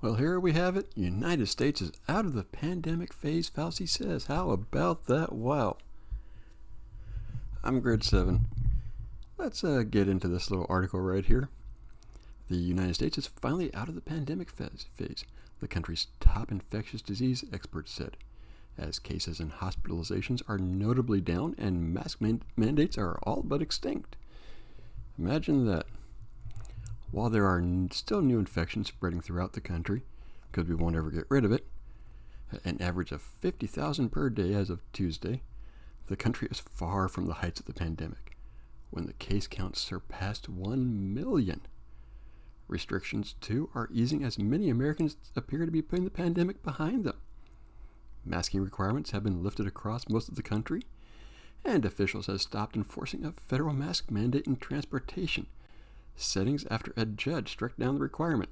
Well, here we have it. United States is out of the pandemic phase, Fauci says. How about that? Wow. I'm Grid 7. Let's get into this little article right here. The United States is finally out of the pandemic phase, the country's top infectious disease experts said, as cases and hospitalizations are notably down and mask mandates are all but extinct. Imagine that. While there are still new infections spreading throughout the country, because we won't ever get rid of it, an average of 50,000 per day as of Tuesday, the country is far from the heights of the pandemic, when the case count surpassed 1 million. Restrictions, too, are easing as many Americans appear to be putting the pandemic behind them. Masking requirements have been lifted across most of the country, and officials have stopped enforcing a federal mask mandate in transportation settings after a judge struck down the requirement.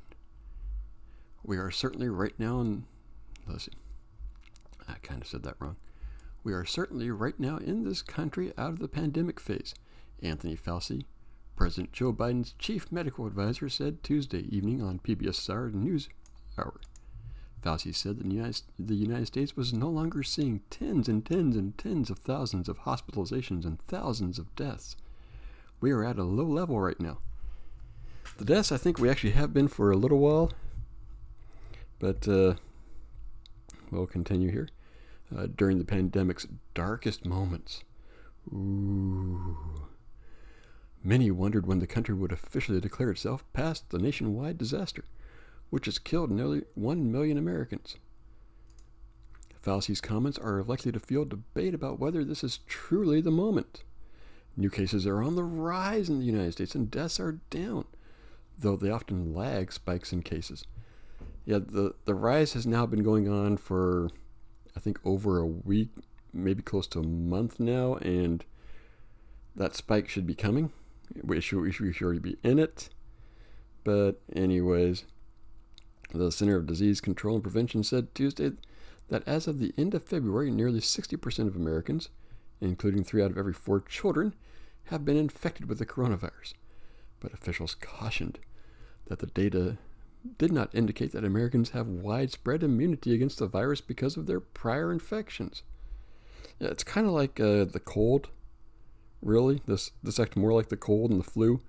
We are certainly right now in... Let's see. I kind of said that wrong. We are certainly right now in this country out of the pandemic phase, Anthony Fauci, President Joe Biden's chief medical advisor, said Tuesday evening on PBS Star News Hour. Fauci said that the United States was no longer seeing tens and tens and tens of thousands of hospitalizations and thousands of deaths. We are at a low level right now. The deaths, I think we actually have been for a little while, but we'll continue here. During the pandemic's darkest moments, many wondered when the country would officially declare itself past the nationwide disaster, which has killed nearly 1 million Americans. Fauci's comments are likely to fuel debate about whether this is truly the moment. New cases are on the rise in the United States and deaths are down, though they often lag spikes in cases. Yeah, the rise has now been going on for, I think, over a week, maybe close to a month now, and that spike should be coming. We should already be in it. But anyways, the Center of Disease Control and Prevention said Tuesday that as of the end of February, nearly 60% of Americans, including 3 out of every 4 children, have been infected with the coronavirus. But officials cautioned that the data did not indicate that Americans have widespread immunity against the virus because of their prior infections. Yeah, it's kind of like the cold, really. This acts more like the cold and the flu.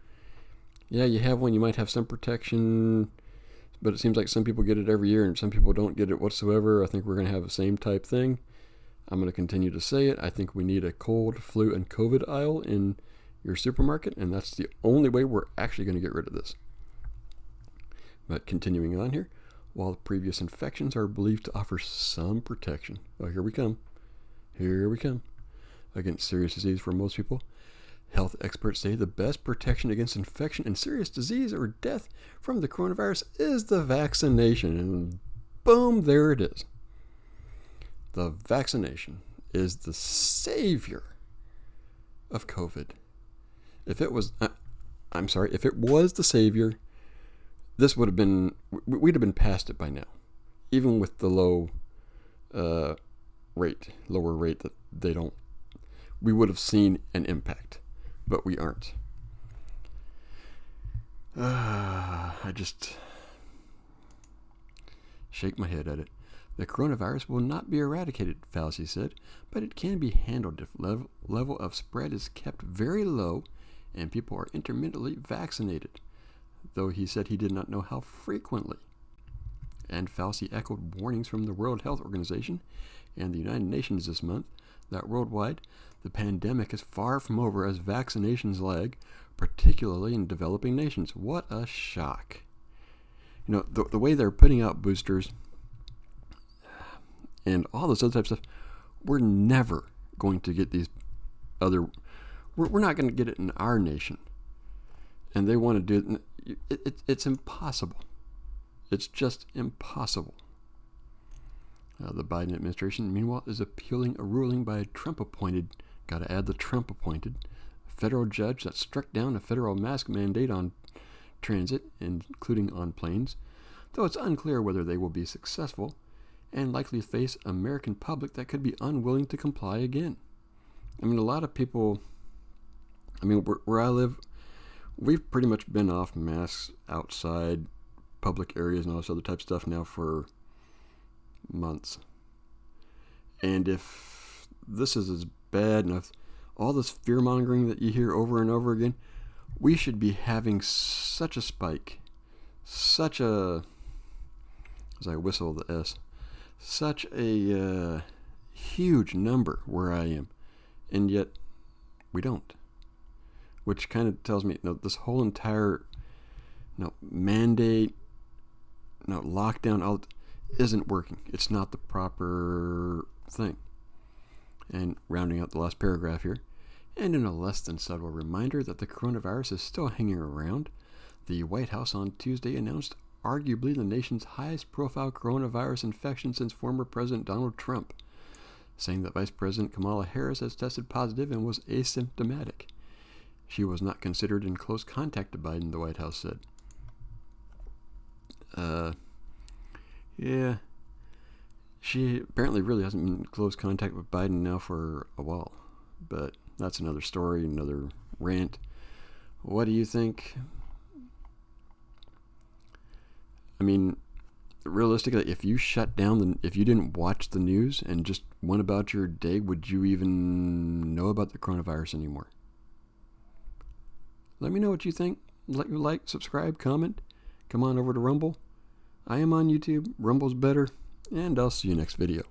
Yeah, you have one, you might have some protection, but it seems like some people get it every year and some people don't get it whatsoever. I think we're going to have the same type thing. I'm going to continue to say it. I think we need a cold, flu, and COVID aisle in your supermarket, and that's the only way we're actually going to get rid of this. But continuing on here, while previous infections are believed to offer some protection, here we come, against serious disease for most people, health experts say the best protection against infection and serious disease or death from the coronavirus is the vaccination. And boom, there it is. The vaccination is the savior of COVID. If it was the savior, this would have been, we'd have been past it by now, even with the lower rate that we would have seen an impact, but we aren't. I just shake my head at it. The coronavirus will not be eradicated, Fauci said, but it can be handled if level of spread is kept very low and people are intermittently vaccinated, though he said he did not know how frequently. And Fauci echoed warnings from the World Health Organization and the United Nations this month that worldwide, the pandemic is far from over as vaccinations lag, particularly in developing nations. What a shock. You know, the way they're putting out boosters and all this other type of stuff, we're never going to get these other... We're not going to get it in our nation. And they want to do it. It's impossible. It's just impossible. The Biden administration, meanwhile, is appealing a ruling by a Trump-appointed, got to add the Trump-appointed, federal judge that struck down a federal mask mandate on transit, including on planes, though it's unclear whether they will be successful and likely face American public that could be unwilling to comply again. I mean, a lot of people... where I live, we've pretty much been off masks outside public areas and all this other type of stuff now for months. And if this is as bad enough, all this fear-mongering that you hear over and over again, we should be having such a spike, such a, as I whistle the S, such a huge number where I am, and yet we don't. Which kind of tells me, this whole entire mandate, lockdown, all isn't working. It's not the proper thing. And rounding out the last paragraph here, and in a less than subtle reminder that the coronavirus is still hanging around, the White House on Tuesday announced arguably the nation's highest profile coronavirus infection since former President Donald Trump, saying that Vice President Kamala Harris has tested positive and was asymptomatic. She was not considered in close contact to Biden, the White House said. Yeah. She apparently really hasn't been in close contact with Biden now for a while. But that's another story, another rant. What do you think? I mean, realistically, if you shut down, if you didn't watch the news and just went about your day, would you even know about the coronavirus anymore? Let me know what you think. Let me like, subscribe, comment. Come on over to Rumble. I am on YouTube. Rumble's better. And I'll see you next video.